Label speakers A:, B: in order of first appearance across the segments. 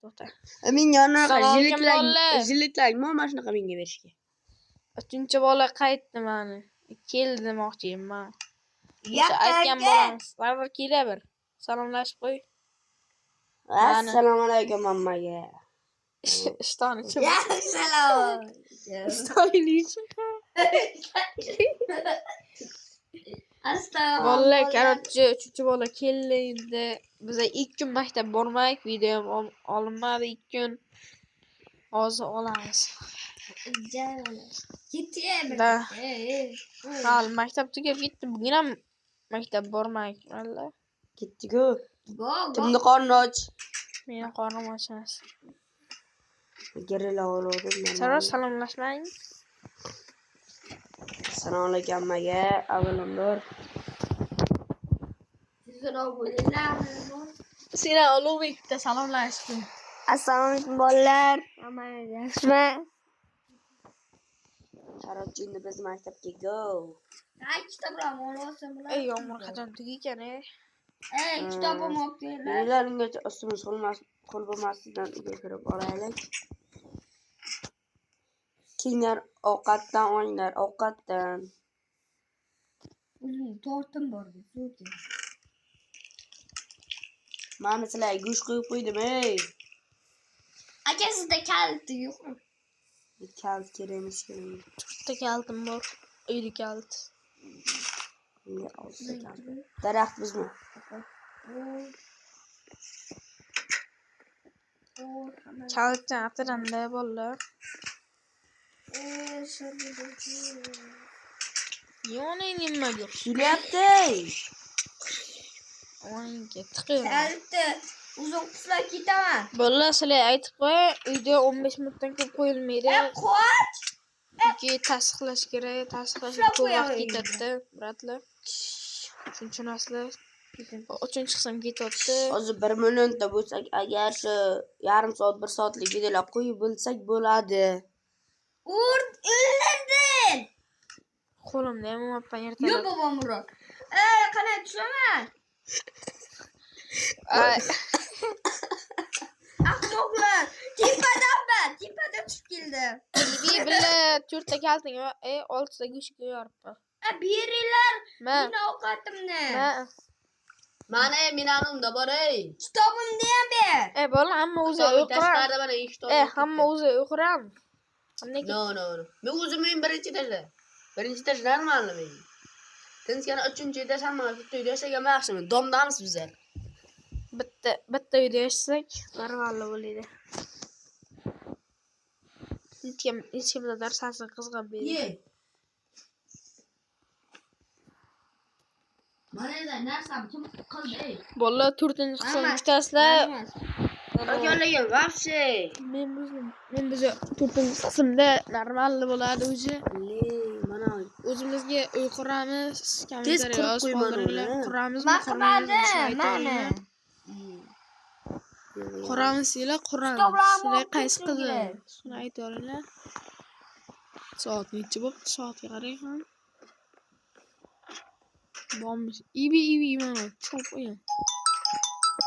A: to'xta.
B: Menga anaqa
A: Assalomu alaykum bolalar.
B: jilitlagmi mana shunaqa menga berishga.
A: 3-bola qaytdi mani. Keldi demoqchiyman. O'sha aytgan bolamiz. Baribir kelaver. Salomlashib qo'y.
B: Assalomu alaykum mammaga.
A: Ishtoni chim.
B: Salom.
A: Ishtoni chim.
B: Assalomu
A: Bolalar, короче, 3-bola keldi endi. Biz 2 kun maktab bormaylik, video ham olinmadi 2 kun. Hozir olamiz. Da. Hal maktab tugab ketdi. Bugun ham maktab bormaylik, valla.
B: Ketdi-ku. Kimni qorni och?
A: Meni qornim och emas.
B: Gerila oladi.
A: Saro salomlashmang.
B: Assalomu alaykum ammaga. Avvalambor.
A: Seni Ulug'bekda salomlashdi.
C: Assalomu alaykum bolalar. Hammangiz yaxshimi?
B: Qarorchini biz maktabga go.
C: Kitoblarni olsam bular.
A: Ey, yomg'ir qachon tugagan
C: Kitobim olib kelinglar.
B: Ulargacha ustimiz qo'l bo'lmasdan uyga kirib olaylik. Keyinlar ovqatdan o'yinglar, ovqatdan.
C: Tortim bor, zo'rdi.
B: Mana sizlarga go'sht qo'yib qo'ydim, ey.
C: Aka sizda kaliti yo'qmi?
B: Kalt kerakmish.
A: To'rtta kaltim bor. Uyda kalt.
B: Bunga olsa kalt. Daraxt bizmi?
A: Kalitdan atiranda bolalar. Yoni nima yo'q.
B: Kulyapti.
A: O'yinga tiqib.
C: Kaliti uzun qislar ketaman.
A: Bolalar, sizlar aytib qo'y, uyda 15 minutdan ko'p qo'yilmaydi.
C: Qo'ch.
A: Chunki tasdiqlash kerak, tasdiqlashga ko'p vaqt ketadi, bratlar. Shuni tushunasizlar. 3-qism ketyapti.
B: Hozir 1 minutda bo'lsak, agar shu yarim soat, 1 soatlik videolar qo'yib bo'lsak bo'ladi.
C: O'ldirdin.
A: Qo'limda ham o'ppan ertalab.
C: Yo bobomurod. Qanday tushaman? Ahmoqlar. Tepada tushib keldi.
A: Bibi billa 4 ta kalting va 6 ta go'sht qo'yaribman.
C: Beringlar.
A: Ma.
C: Meni ovqatimni.
B: Mana menanimda bor, ey.
C: Kitobimni ham ber.
A: Bola, hamma o'zi o'qiram.
B: Tashqarida mana kitob.
A: Hamma o'zi o'qiram.
B: No. Men o'zim birinchi tashla. Birinchi tash normalmi men. Tinchgani 3-da hamma bitta uyda yashagan yaxshimi? Domdamiz bizlar.
A: Bitta uyda yashasak, barvalla bo'ladi. Hech kimda darsasi qizg'ab beradi.
C: Mana narsam kim qildi?
A: Bolalar 4-qism kutasizlar.
B: Akalarga vafshi.
A: Men biz 4-qismda normal bo'ladi o'zi.
B: Mana
A: O'zimizga uy quramiz,
B: tez qurib qo'ymanlar.
A: Quramizmi? Mana. Quramizlar, Sizlar qaysi qizi? Shuni aytinglar. Soat necha bo'pti? Soatga qarang ham. Bombish. Ibi mana chop qo'ying.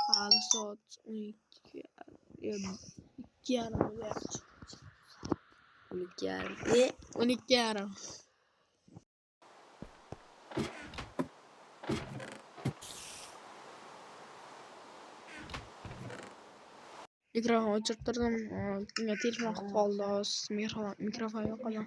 A: Hali soat 12. 2:30 bo'lyapti.
B: 12:30.
A: 12:30. Mikrofon o'chirtirdim. Unga telefon qilib qoldi. Mikrofon yo'qoldi.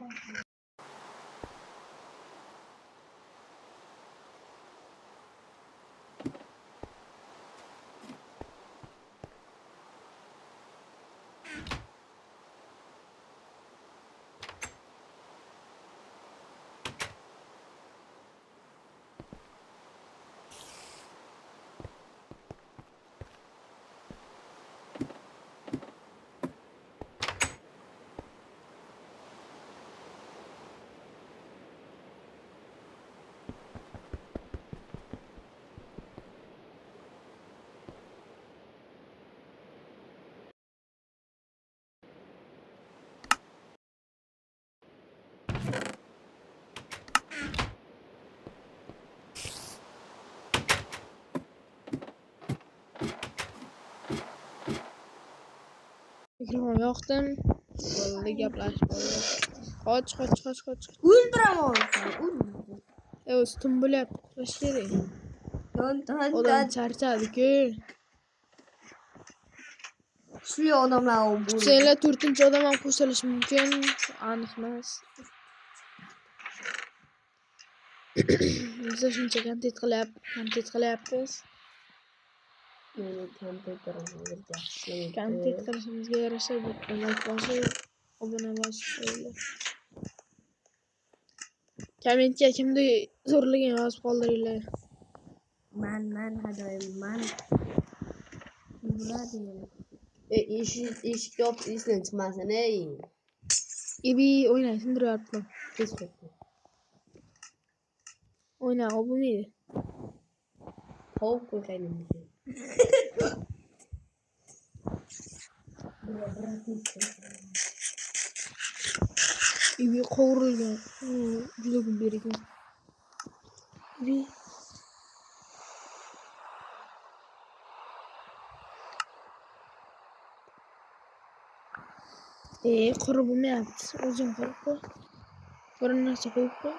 A: Mikrofon yoqdim. Bo'ldi, gaplashib bo'ldi. Qoch.
C: O'ldiraman.
A: O'zi tun bo'lyapti, uxlash kerak. Odam charchadi-ku.
C: Kuchli odamlar bo'ldi.
A: Senlar 4-odam ham qo'shilishi mumkin, aniq emas. Biz shuncha kontent qilyapmiz.
B: Meni kompyuterim hozircha.
A: Kontent qilishimizga yarasha like bosib, obuna bosib qo'yinglar. Kommentga kimni zo'rligini yozib qoldiringlar.
C: Man hadoyim man. Bo'ladi.
B: Eshik yopib esdan chiqmasin, ey.
A: Ibi o'ynay, sindiryapman.
B: Tez qo'y.
A: O'yna, bo'lmaydi.
B: Qovib qo'y qaynimga.
A: Ibi qovurilgan. Juda ko'p bergan. Ibi qurib bo'lmayapti. O'zing qurib qo'y. Bir narsa qo'yib qo'y.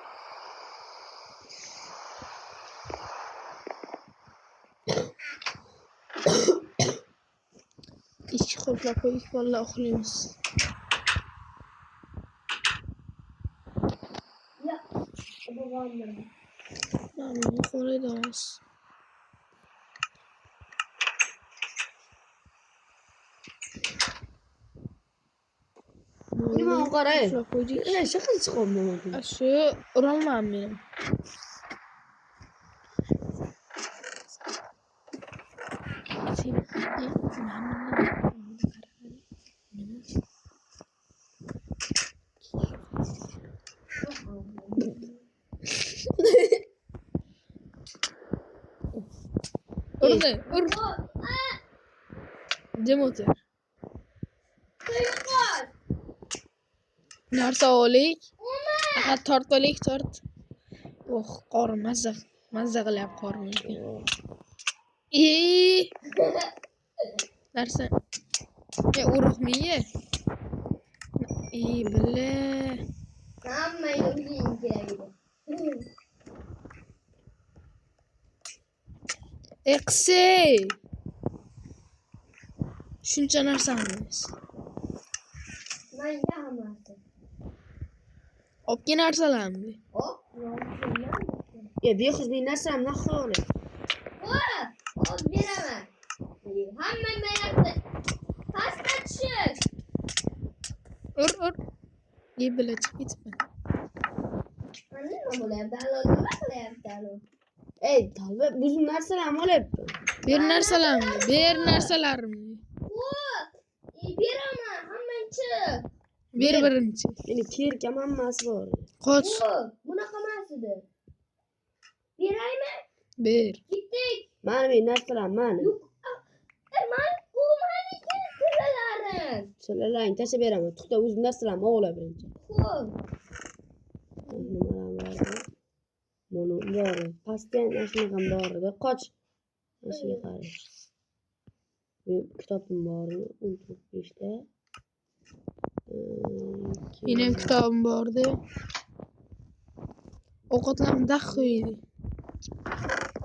A: Ikki qo'llab qo'yib, vallahi uxlaymiz.
C: Ya, babamlar.
A: Mana uxlaymiz.
B: Nima qarang?
A: Uxlab qo'ydik.
B: Shaqil chiqolmayman.
A: Shu urolmam men. Ur. Jim o'tir. Narsa olik. Faqat tortalik. Qorin mazza qilyapti qoringa. Narsa. Urug'mi-ye? Billa.
C: Hamma yo'qing kerak edi.
A: Qisi. Shuncha narsamiz.
C: Menga hammasi.
A: Opki narsalarmi?
C: Hop,
B: Bexuzning narsamni naholi.
C: hop beraman. Hamma mayapti. Pastga tushib.
A: Ur. Billa chiqib ketibman.
C: Nima bo'lyapti? Nima qilyapti?
B: Ey, talba bizim narsalarni olyapti.
A: Ber narsalarimni.
C: Hop, beraman hammanchi.
A: Ber birinchi.
B: Meni kerkam hammasi bor.
A: Qoch.
C: Hop, bunaqa emas edi. Beraymi?
A: Ber.
C: Ketdik.
B: Mana men narsalarim mana.
C: Maniki tilalarim.
B: Sizlarning tashlab beraman. To'xta, o'zim narsalarimni ola birinchi.
C: Hop.
B: Nimalar bor? Mana bor. Pastdan shunaqa bor edi. Qoch. Mashiga qarash. Men kitobim bor, 15 ta.
A: Mening kitobim bor-da. Ovqatlarni daq qo'ydi.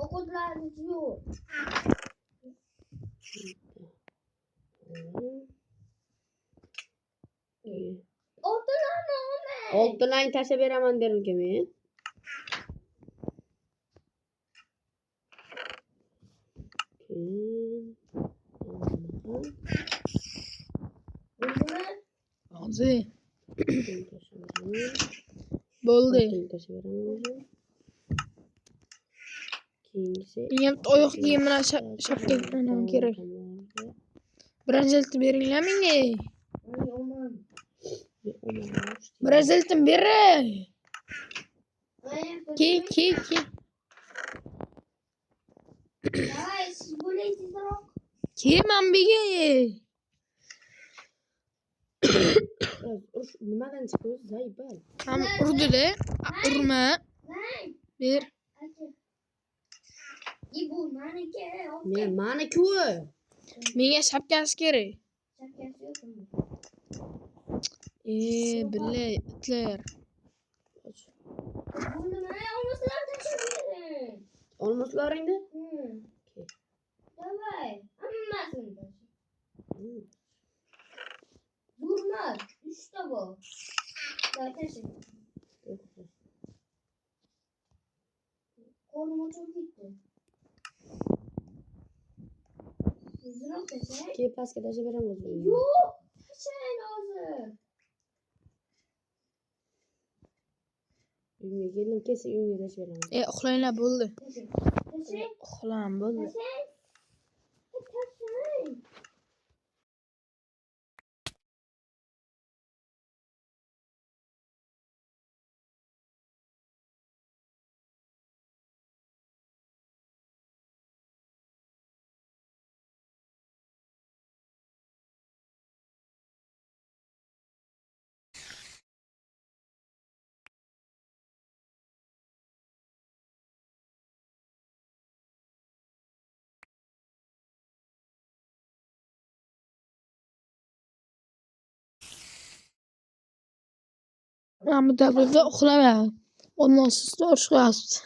C: Ovqatlarni yo'q.
B: Oltinlarni tashlab beraman dedim-ku men.
A: Hozir. Bo'ldi. Menga oyoq kiyim bilan shapka ham kerak. Brazilni beringlar menga. Brazilni bering. Ki.
C: Давай, siz bo'laysizroq.
A: Kim bega?
B: Nimadan chiqdi? Zaybal.
A: Ham urdi-da. Urma. Ber.
C: Bu maniki.
B: Men maniki-ku.
A: Menga shapkasi kerak.
C: Çakası yok mu?
A: Bile itler.
B: Koç.
C: Bunu ne olmasına taşıyabilirim.
B: Olmaslaringda?
C: Okey. Davay. Hammasini taşı. Durmaz. İşte bu. Zaten şey. Koluma çok gitti. Yüzüne taşı.
B: Ki pastga tashlab beramiz.
C: Yo'q. Taşayın hozir.
B: Uyga keldim, kelsa uyga tashlab beramiz.
A: Uxlanglar bo'ldi.
C: Taşayın.
A: Uxlam bo'ldi.
C: Taşayın. Taşayın.
A: Men bu davrda uxlamayman. Ondan siz uxlayapsiz.